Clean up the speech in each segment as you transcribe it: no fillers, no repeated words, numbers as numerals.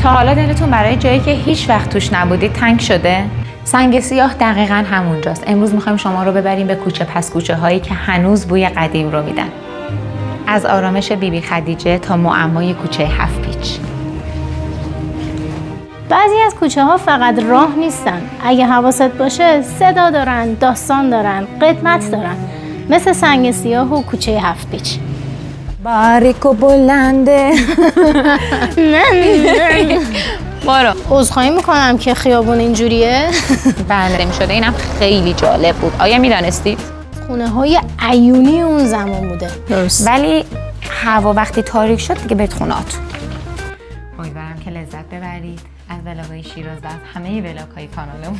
تا حالا دلتون برای جایی که هیچ وقت توش نبودید تنگ شده؟ سنگ سیاه دقیقاً همونجاست. امروز میخوایم شما رو ببریم به کوچه پس کوچه هایی که هنوز بوی قدیم رو میدن. از آرامش بیبی خدیجه تا معمای کوچه هفت پیچ. بعضی از کوچه ها فقط راه نیستن. اگه حواست باشه صدا دارن، داستان دارن، قدمت دارن. مثل سنگ سیاه و کوچه هفت پیچ. باریک و بلنده. بارو عذرخواهی میکنم که خیابون اینجوریه. بله میشده. اینم خیلی جالب بود. آیا میدانستید؟ خونه های عیونی اون زمان بوده. درست. ولی هوا وقتی تاریک شد دیگه بهت خونات. امیدوارم که لذت ببرید از ولاگ‌های شیراز و از همه ولاگ‌های کانالمون.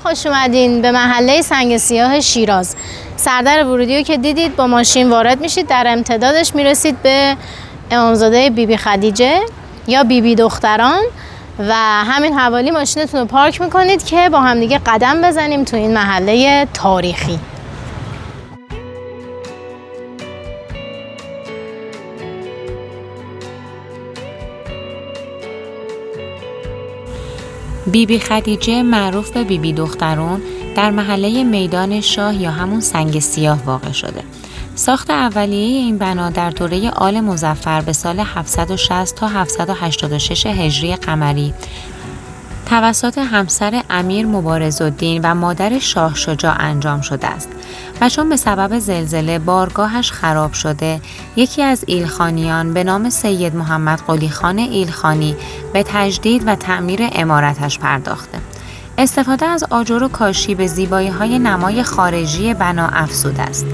خوش اومدین به محله سنگ سیاه شیراز. سردر ورودی رو که دیدید با ماشین وارد میشید، در امتدادش میرسید به امامزاده بیبی خدیجه یا بیبی دختران و همین حوالی ماشینتون رو پارک میکنید که با همدیگه قدم بزنیم تو این محله تاریخی. بیبی خدیجه معروف به بیبی دخترون در محله میدان شاه یا همون سنگ سیاه واقع شده. ساخت اولیه این بنا در دوره آل مظفر به سال 760 تا 786 هجری قمری توسط همسر امیر مبارزالدین و مادر شاه شجاع انجام شده است و چون به سبب زلزله بارگاهش خراب شده، یکی از ایلخانیان به نام سید محمد قلی خان ایلخانی به تجدید و تعمیر عمارتش پرداخته. استفاده از آجر و کاشی به زیبایی‌های نمای خارجی بنا افزوده است.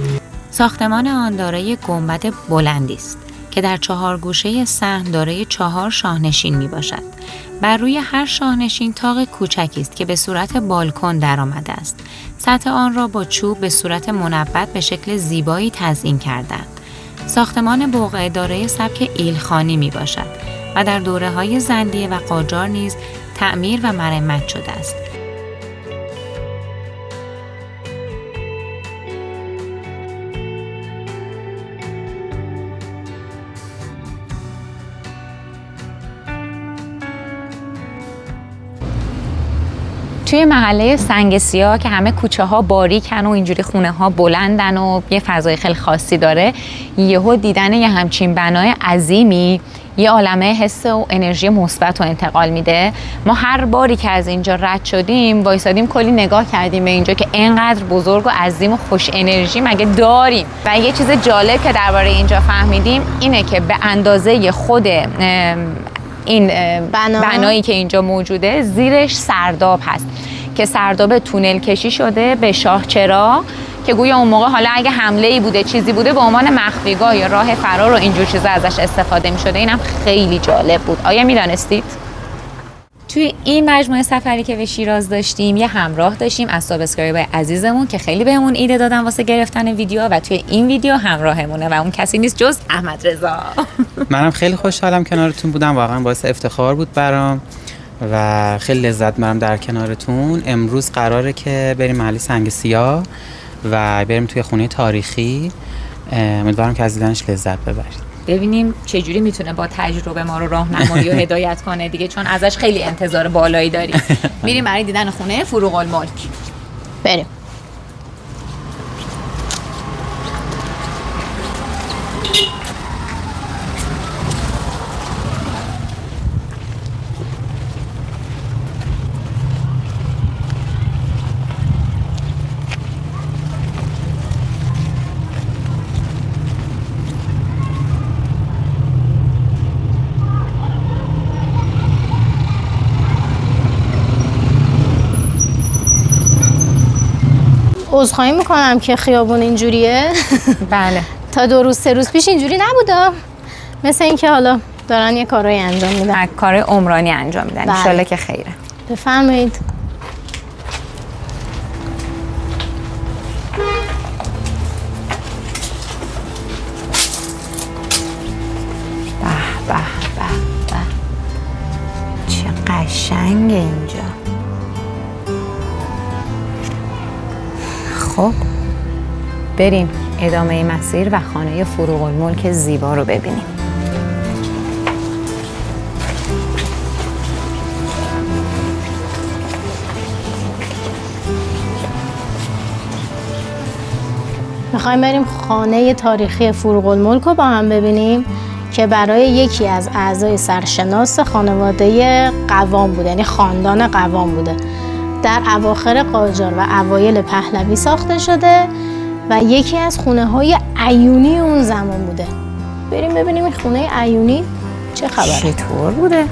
ساختمان آن دارای گنبد بلندی است که در 4 گوشه صحن دارای 4 شاهنشین می باشد. بر روی هر شاهنشین طاق کوچکی است که به صورت بالکن درآمده است. سطح آن را با چوب به صورت منبت به شکل زیبایی تزیین کردند. ساختمان بقعه دارای سبک ایلخانی می باشد و در دوره‌های زندیه و قاجار نیز تعمیر و مرمت شده است. توی محله سنگ سیاه که همه کوچه ها باریکن و اینجوری خونه ها بلندن و یه فضای خیلی خاصی داره، یهو دیدن یه همچین بنای عظیمی یه عالمه حس و انرژی مثبت رو انتقال میده. ما هر باری که از اینجا رد شدیم وایسادیم کلی نگاه کردیم به اینجا که اینقدر بزرگ و عظیم و خوش انرژی مگه داریم. و یه چیز جالب که درباره اینجا فهمیدیم اینه که به اندازه خود این بنایی که اینجا موجوده زیرش سرداب هست که سرداب تونل کشی شده به شاهچرا که گویا اون موقع حالا اگه حمله‌ای بوده چیزی بوده به عنوان مخفیگاه یا راه فرار و اینجور چیزا ازش استفاده می‌شده. اینم خیلی جالب بود. آیا می‌دانستید؟ توی این مجموعه سفری که به شیراز داشتیم یه همراه داشتیم از سابسکرایبر عزیزمون که خیلی بهمون ایده دادن واسه گرفتن ویدیو و توی این ویدیو همراهمونه و اون کسی نیست جز احمد رضا. منم خیلی خوشحالم کنارتون بودم، واقعا باعث افتخار بود برام و خیلی لذت برام در کنارتون. امروز قراره که بریم محله سنگ سیاه و بریم توی خونه تاریخی. امیدوارم که از دیدنش لذت ببرید. ببینیم چجوری میتونه با تجربه ما رو راهنمایی و هدایت کنه دیگه، چون ازش خیلی انتظار بالایی داریم. میریم برای دیدن خونه فروغ الملک. بریم. عذرخواهی میکنم که خیابون اینجوریه. بله. تا 2 روز 3 روز پیش اینجوری نبوده، مثل اینکه حالا دارن یه کارایی انجام میدن، کار عمرانی انجام میدن. ان شاءالله که خیره. بفرمایید. به به به به، چه قشنگه اینجا. خب بریم ادامه مسیر و خانه فروغ الملک زیبا رو ببینیم. میخوایم بریم خانه تاریخی فروغ الملک رو با هم ببینیم که برای یکی از اعضای سرشناس خانواده قوام بوده، یعنی خاندان قوام بوده. در اواخر قاجار و اوایل پهلوی ساخته شده و یکی از خونه‌های عیونی اون زمان بوده. بریم ببینیم این خونه عیونی چه خبره. چطور بوده؟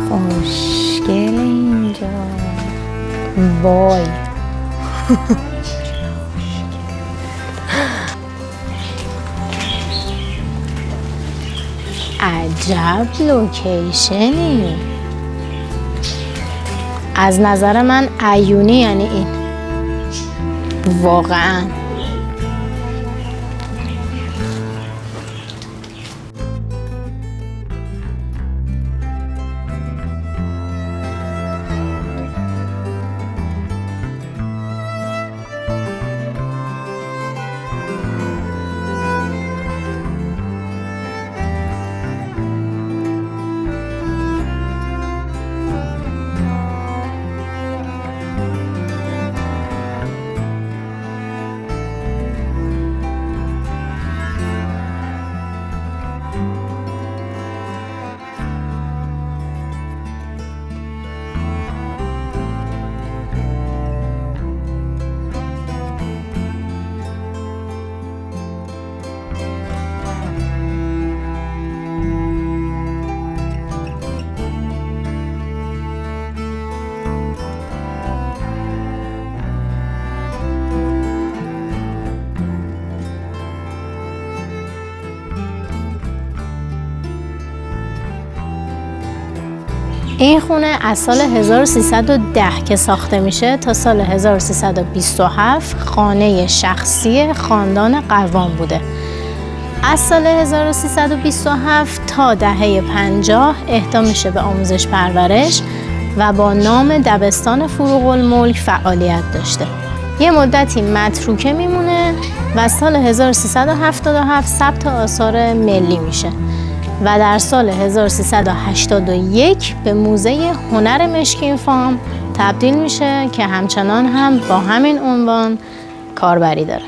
خوشگل اینجا. وای عجب لوکیشنی. از نظر من عیونی یعنی این واقعا. این خونه از سال 1310 که ساخته میشه تا سال 1327 خانه شخصی خاندان قوام بوده. از سال 1327 تا دهه 50 اهدا میشه به آموزش پرورش و با نام دبستان فروغ الملک فعالیت داشته. یه مدتی متروکه میمونه و سال 1377 ثبت آثار ملی میشه و در سال 1381 به موزه هنر مشکین فام تبدیل میشه که همچنان هم با همین عنوان کاربری داره.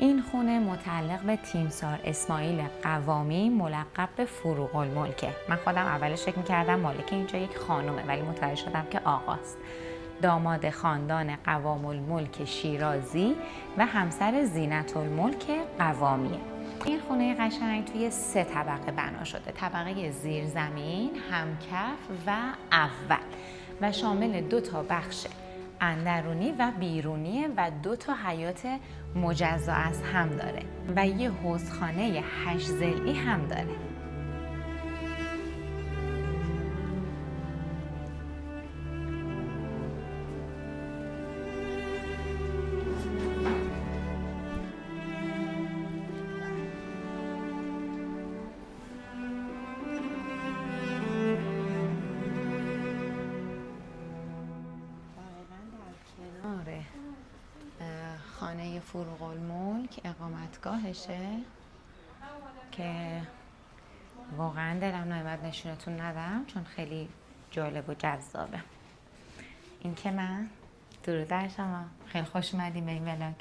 این خونه متعلق به تیمسار اسماعیل قوامی ملقب به فروغ‌الملکه. من خودم اولش فکر می‌کردم مالک اینجا یک خانومه، ولی متوجه شدم که آقاست. داماد خاندان قوام الملک شیرازی و همسر زینت الملک قوامیه. این خونه قشنگ توی 3 طبقه بنا شده. طبقه زیرزمین، همکف و اول و شامل 2 تا بخش اندرونی و بیرونیه و 2 تا حیاط مجزا از هم داره و یه حوضخانه 8 ضلعی هم داره. خانه فروغ‌الملک اقامتگاهشه که واقعا دلم نمیاد نشونتون ندم چون خیلی جالب و جذابه. این که من درود در شما، خیلی خوش اومدیم به این ولاگ.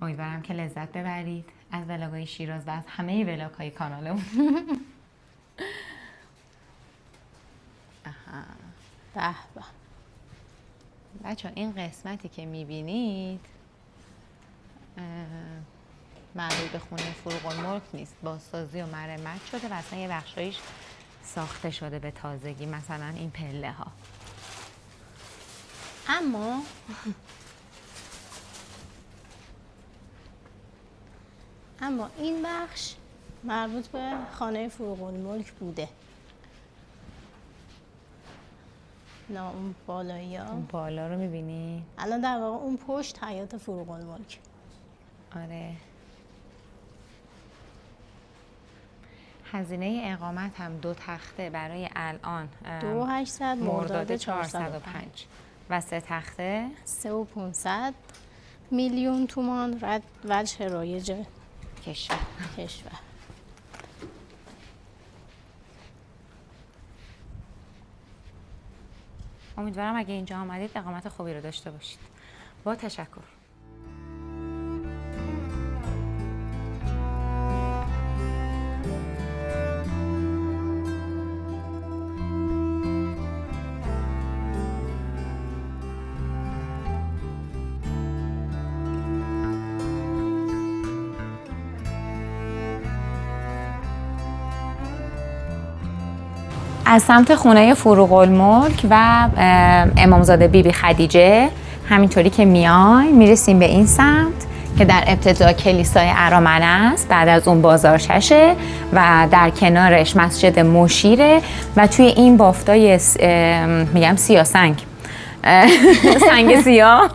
امیدوارم که لذت ببرید از ولاگ‌های شیراز و از همه ولاگ‌های کانالمون. به به بچه‌ها این قسمتی که میبینید مربوط به خونه فروغ‌الملک نیست، بازسازی و مرمت شده و اصلا یه بخشایش ساخته شده به تازگی، مثلا این پله ها. اما این بخش مربوط به خانه فروغ‌الملک بوده. نه اون بالایی ها، اون بالا رو میبینی؟ الان در واقع اون پشت حیاط فروغ‌الملک. آره. هزینه اقامت هم 2 تخته برای الان 2800 مرداد 405 و 3 تخته 3500 میلیون تومان رد وجه رایج کشور. امیدوارم اگه اینجا آمدید اقامت خوبی رو داشته باشید. با تشکر. از سمت خونه فروغ‌الملک و امامزاده بیبی خدیجه همینطوری که میرسیم به این سمت که در ابتدا کلیسای ارامنه است، بعد از اون بازارچشه و در کنارش مسجد مشیره و توی این بافتای میگم سیاه‌سنگ سنگ سیاه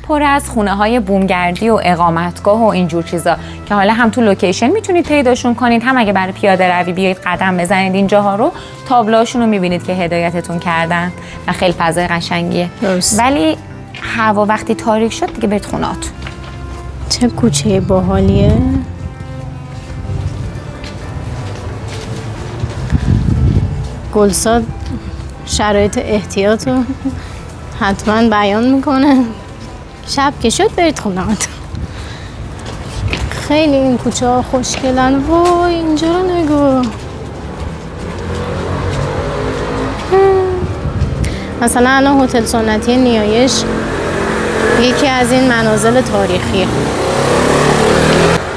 پر از خونه های بومگردی و اقامتگاه و اینجور چیزا که حالا هم تو لوکیشن میتونید پیداشون کنید، هم اگه برای پیاده روی بیایید قدم بزنید اینجاها رو تابلوهاشون رو میبینید که هدایتتون کردن و خیلی فضای قشنگیه. درست. ولی هوا وقتی تاریک شد دیگه برید خونه‌هاتون. چه کوچه باحالیه. گلساد شرایط احتیاط رو حتما بیان میکنه. شب که شد برید خونه‌هاتون. خیلی این کوچه ها خوشگلن. وای اینجا رو نگو. مثلا الان هتل سنتی نیایش یکی از این منازل تاریخیه.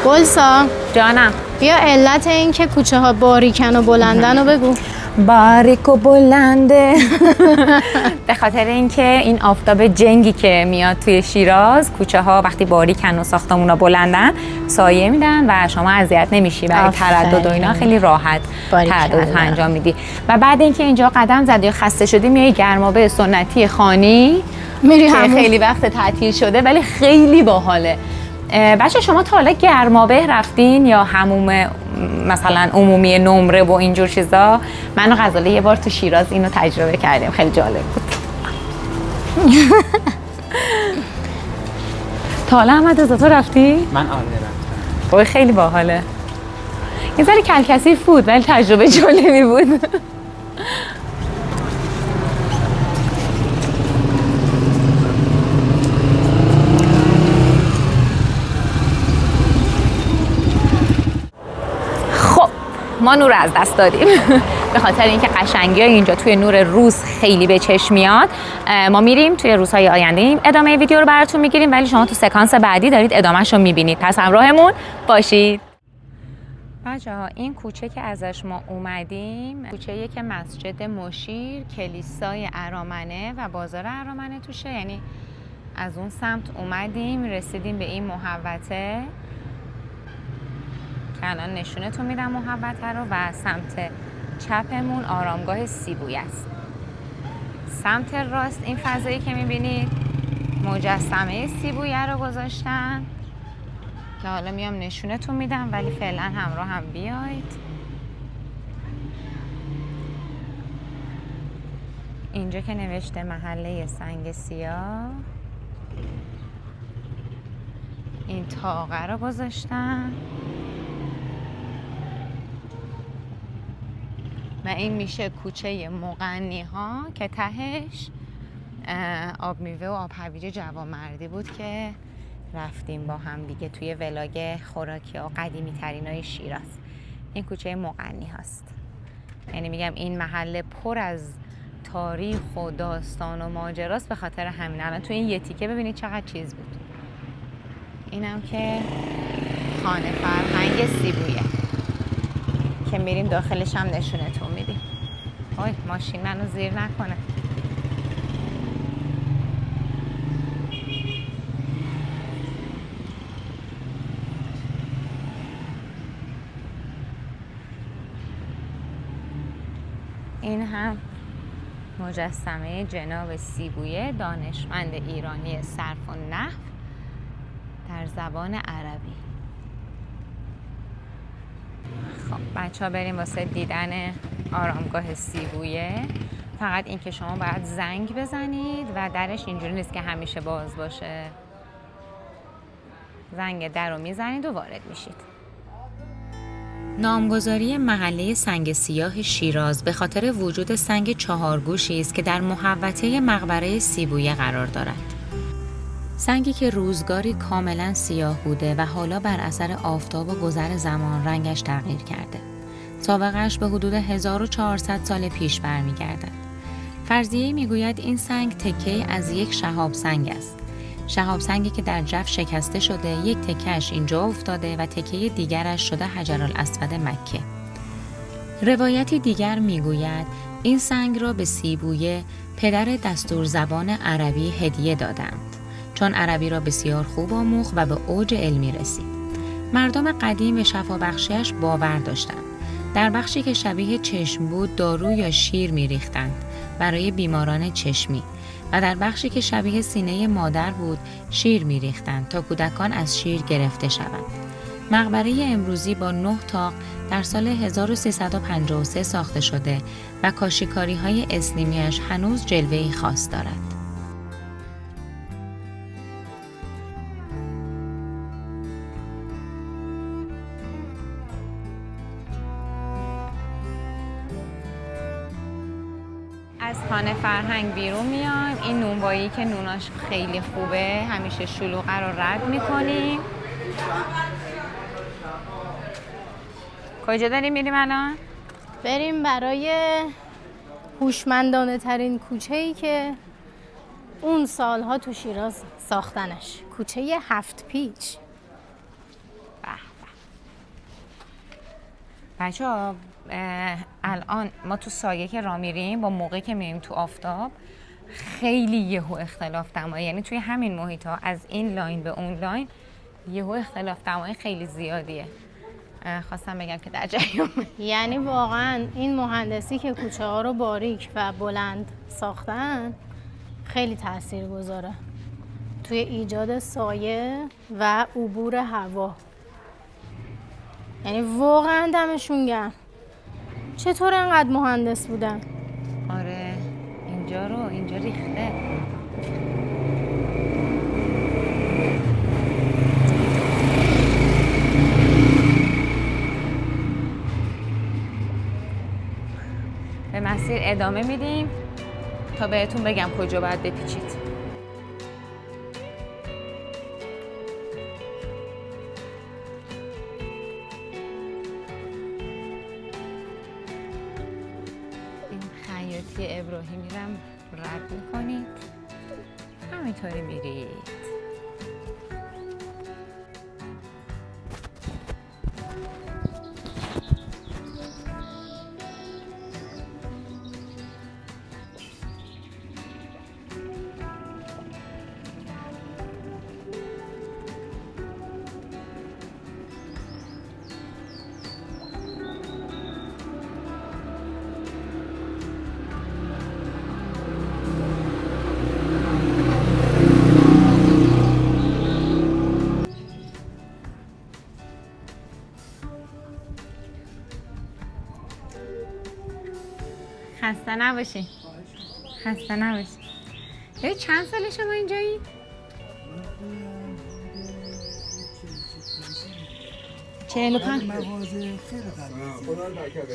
گلسا جانم بیا علت این که کوچه ها باریکن و بلندن رو بگو. باریک و بلنده به خاطر اینکه این آفتاب جنگی که میاد توی شیراز کوچه ها وقتی باریکن و ساختمونا بلندن سایه میدن و شما اذیت نمیشی برای تردد و اینا خیلی راحت تردد انجام میدی. و بعد اینکه اینجا قدم زدی و خسته شدی میای گرمابه سنتی خانی میری که همون. خیلی وقت تعطیل شده ولی خیلی باحاله. بچه شما تا حالا گرمابه رفتین یا حموم مثلا عمومی نمره و اینجور چیزا؟ من و غزاله یه بار تو شیراز اینو تجربه کردیم، خیلی جالب بود. تا حالا احمد رضا تو رفتی؟ من آره رفتم. وای خیلی باحاله. یه ذره کلکثیف بود ولی تجربه جالبی بود. ما نور از دست دادیم به خاطر اینکه قشنگی اینجا توی نور روز خیلی به چشم میاد. ما میریم توی روزهای آینده ادامه ویدیو رو براتون میگیریم، ولی شما تو سکانس بعدی دارید ادامهش رو میبینید، پس همراهمون باشید. بچه‌ها این کوچه که ازش ما اومدیم کوچه‌ای که مسجد مشیر، کلیسای ارامنه و بازار ارامنه توشه، یعنی از اون سمت اومدیم رسیدیم به این محوطه که الان نشونتون میدم محوطه رو، و سمت چپمون آرامگاه سیبوی است. سمت راست این فضایی که میبینید مجسمه سیبویه رو گذاشتن که حالا میام نشونتون میدم، ولی فعلا همراه هم بیاید. اینجا که نوشته محله سنگ سیاه، این طاقه رو گذاشتن و این میشه کوچه مغنی ها که تهش آب میوه و آب هویج جوانمردی بود که رفتیم با هم دیگه توی ولاگ خوراکی ها قدیمی ترین های شیراز. این کوچه مغنی هست، یعنی میگم این محله پر از تاریخ و داستان و ماجراست، به خاطر همین. الان توی این یه تیکه ببینید چقدر چیز بود. اینم که خانه فرهنگ سیبویه که میریم داخلش هم نشونتون میدیم. وای ماشین منو زیر نکنه. این هم مجسمه جناب سیبویه، دانشمند ایرانی صرف و نحو در زبان عربی. خب بچه ها بریم واسه دیدن آرامگاه سیبویه. فقط این که شما باید زنگ بزنید و درش اینجوری نیست که همیشه باز باشه. زنگ در رو میزنید و وارد میشید. نامگذاری محله سنگ سیاه شیراز به خاطر وجود سنگ چهارگوشی است که در محوطه مقبره سیبویه قرار دارد. سنگی که روزگاری کاملا سیاه بوده و حالا بر اثر آفتاب و گذر زمان رنگش تغییر کرده. سابقه‌اش به حدود 1400 سال پیش برمیگردد. فرضیه‌ای میگوید این سنگ تکه‌ای از یک شهاب سنگ است. شهاب سنگی که در جف شکسته شده، یک تکه‌اش اینجا افتاده و تکه دیگرش شده حجرالاسود مکه. روایتی دیگر میگوید این سنگ را به سیبویه پدر دستور زبان عربی هدیه دادند، چون عربی را بسیار خوب آموخت و به اوج علمی رسید. مردم قدیم به شفابخشی‌اش باور داشتند. در بخشی که شبیه چشم بود دارو یا شیر می‌ریختند برای بیماران چشمی، و در بخشی که شبیه سینه مادر بود شیر می‌ریختند تا کودکان از شیر گرفته شوند. مقبره امروزی با 9 طاق در سال 1353 ساخته شده و کاشیکاری‌های اسلیمی‌اش هنوز جلوه‌ای خاص دارد. از خانه فرهنگ بیرون میایم. این نونوایی که نوناش خیلی خوبه، همیشه شلوغه رو رد میکنیم. کجا داریم میریم الان؟ بریم برای هوشمندانه ترین کوچه‌ای که اون سالها تو شیراز ساختنش، کوچه 7 پیچ. بچه‌ها الان ما تو سایه که راه میریم با موقعی که میریم تو آفتاب خیلی یهو اختلاف دمایی، یعنی توی همین محیط ها از این لاین به اون لاین یهو اختلاف دمایی خیلی زیادیه. خواستم بگم که در جریان. یعنی واقعا این مهندسی که کوچه ها رو باریک و بلند ساختن خیلی تاثیرگذاره توی ایجاد سایه و عبور هوا. یعنی واقعا دمشون گرم. چطور انقدر مهندس بودن؟ آره اینجا ریخته. به مسیر ادامه میدیم تا بهتون بگم کجا باید بپیچید. خطی ابراهیمی رم رد میکنید، همینطوری میرید. خسته نباشی. خسته نباشی. یه چند سال شما اینجایی؟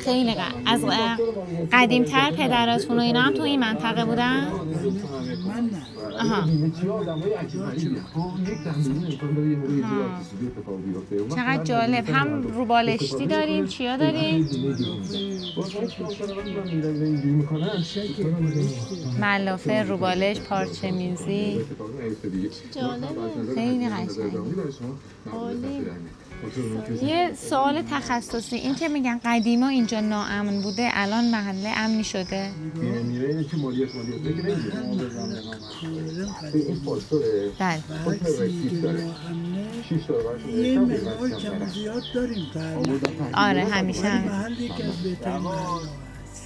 خیلی از قدیمتر پدراتون و اینا هم تو این منطقه بودن؟ آها. چقدر جالب. هم روبالشتی داریم، چیا داریم؟ ملافه، روبالش، پارچه میزی. جالبه. خیلی قشنگه. یه سوال تخصصی، این که میگن قدیما اینجا ناامن بوده الان محله امنی شده؟ بله. آره همیشه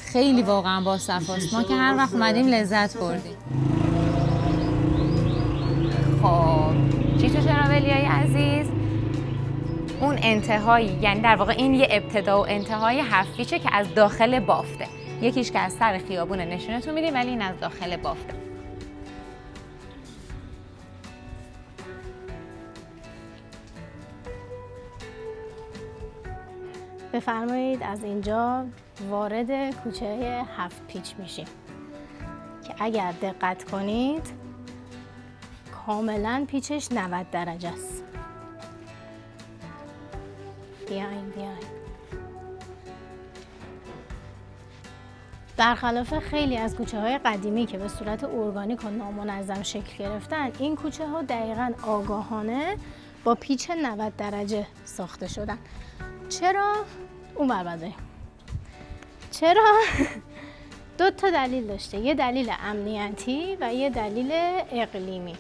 خیلی واقعا با صفاست. ما که هر وقت اومدیم لذت بردیم. خب چیتو تراولیای عزیز، اون انتهایی، یعنی در واقع این یه ابتدا و انتهای 7 پیچه که از داخل بافته. یکیش که از سر خیابون نشونتون میدیم، ولی این از داخل بافته. بفرمایید از اینجا وارد کوچه 7 پیچ میشیم که اگر دقت کنید کاملا پیچش 90 درجه است. بیاین. برخلاف خیلی از کوچه های قدیمی که به صورت ارگانیک و نامنظم شکل گرفتن، این کوچه ها دقیقاً آگاهانه با پیچ 90 درجه ساخته شدن. چرا؟ اون بربده. چرا؟ 2 تا دلیل داشته. یه دلیل امنیتی و یه دلیل اقلیمی.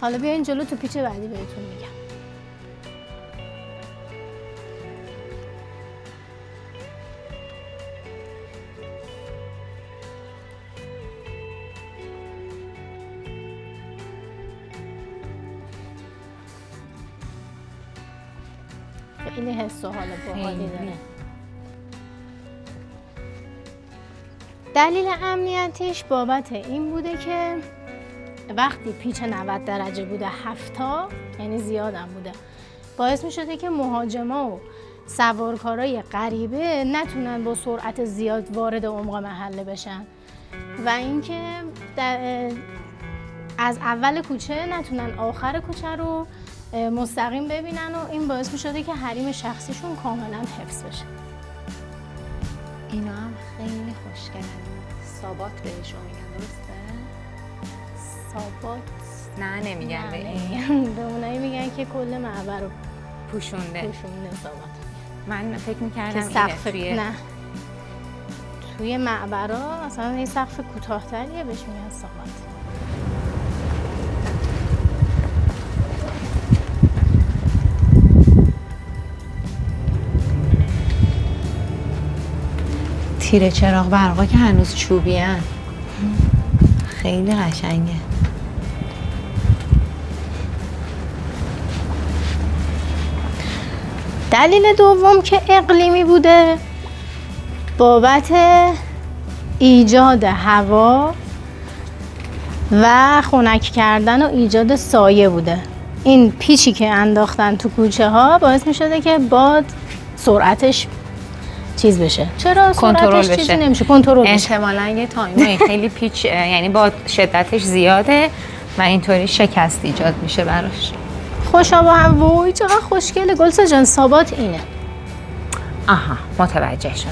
حالا بیاین جلو تو پیچ بعدی بهتون میگم. خیلی حس و حال باحالی داره. دلیل امنیتیش بابت این بوده که وقتی پیچ 90 درجه بوده 7 تا، یعنی زیادم بوده، باعث می شده که مهاجما و سوارکارای غریبه نتونن با سرعت زیاد وارد عمق محله بشن و اینکه از اول کوچه نتونن آخر کوچه رو مستقیم ببینن و این باعث می شده که حریم شخصیشون کاملا حفظ بشه. اینا هم خیلی خوشگلن. سابات بهشون میگن، درسته؟ سابات؟ نه نمیگن به این. به اونایی میگن که کل معبر رو پوشونده سابات. من فکر میکردم سقف اینه توی معبرها مثلا این سقف کوتاه‌تریه بهش میگن سابات. تیره چراغ برقا که هنوز چوبی هن. خیلی قشنگه. دلیل دوم که اقلیمی بوده بابت ایجاد هوا و خنک کردن و ایجاد سایه بوده. این پیچی که انداختن تو کوچه ها باعث می شده که باد سرعتش چیز بشه. چرا کنترل بشه؟ چیزی نمیشه کنترل بشه. احتمالاً یه تایمی خیلی پیچ، یعنی با شدتش زیاده و اینطوری شکست ایجاد میشه براش. خوشا با هم. وای چقدر خوشگله. گلسا جان سابات اینه. آها متوجه شدم.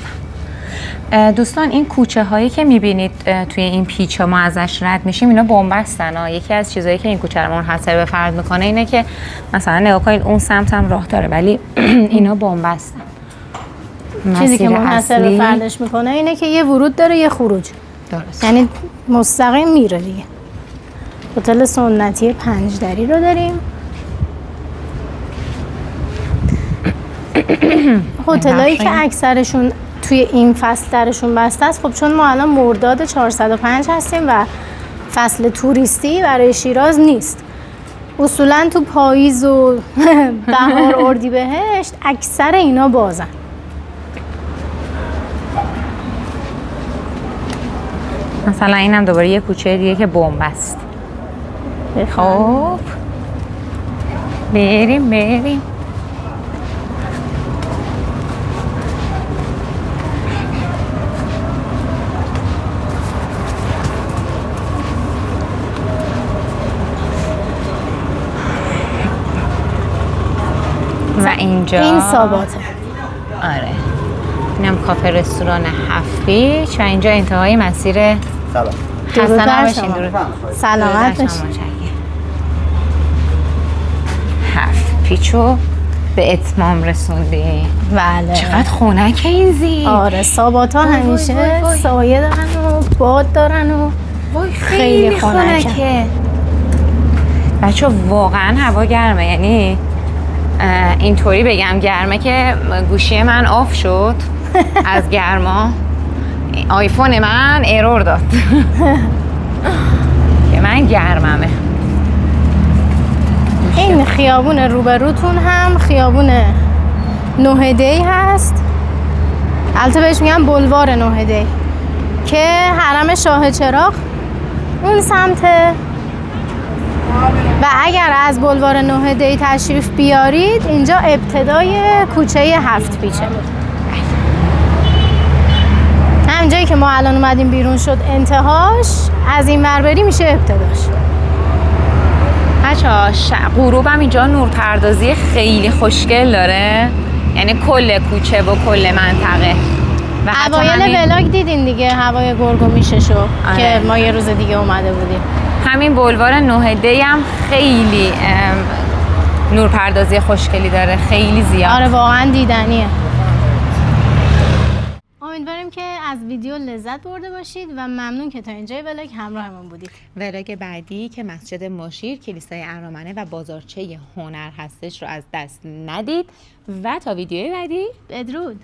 دوستان این کوچه هایی که میبینید توی این پیچ ها ما ازش رد میشیم اینا بنبستن ها. یکی از چیزهایی که این کوچه رو منحصر به فرد میکنه اینه که مثلا نگاه کنید اون سمت هم راه داره ولی اینا بنبستن. چیزی که منحصر به فردش میکنه اینه که یه ورود داره یه خروج. درست. یعنی مستقیم میره دیگه. هتل سنتی 5 دری رو داریم. هتلایی که اکثرشون توی این فصل درشون بسته است. خب چون ما الان مرداد 405 هستیم و فصل توریستی برای شیراز نیست. اصولا تو پاییز و بهار اردیبهشت اکثر اینا بازن. مثلا اینم دوباره یه کوچه دیگه که بنبست. خب بریم و اینجا این ساباته. آره اینم کافه رستوران 7 پیچ و اینجا انتهای مسیر حسن باشین. سلامت باشین. 7 پیچو به اتمام رسوندی. بله. چقدر خنکه این زیر. آره سابات ها همیشه سایه دارن و باد دارن و خیلی خنکه. بچه واقعا هوا گرمه، یعنی اینطوری بگم گرمه که گوشی من آف شد از گرما، آیفون من ایرور داد که من گرممه. این خیابون روبروتون هم خیابون 9 دی هست، البته بهش میگن بلوار 9 دی که حرم شاه چراغ اون سمته و اگر از بلوار 9 دی تشریف بیارید اینجا ابتدای کوچه 7 پیچه. همینجایی که ما الان اومدیم بیرون شد انتهاش، از این ور بری میشه ابتداش. بچه‌ها غروب هم اینجا نورپردازی خیلی خوشگل داره، یعنی کل کوچه و کل منطقه. و اوایل ولاگ دیدین دیگه هوای گرگومیششو که ما یه روز دیگه اومده بودیم. همین بلوار 9 دی هم خیلی نورپردازی خوشگلی داره، خیلی زیاد. آره واقعا دیدنیه. امیدواریم که از ویدیو لذت برده باشید و ممنون که تا اینجای ولاگ همراهمون بودید. ولاگ بعدی که مسجد مشیر، کلیسای ارامنه و بازارچه هنر هستش رو از دست ندید و تا ویدیوی بعدی بدرود.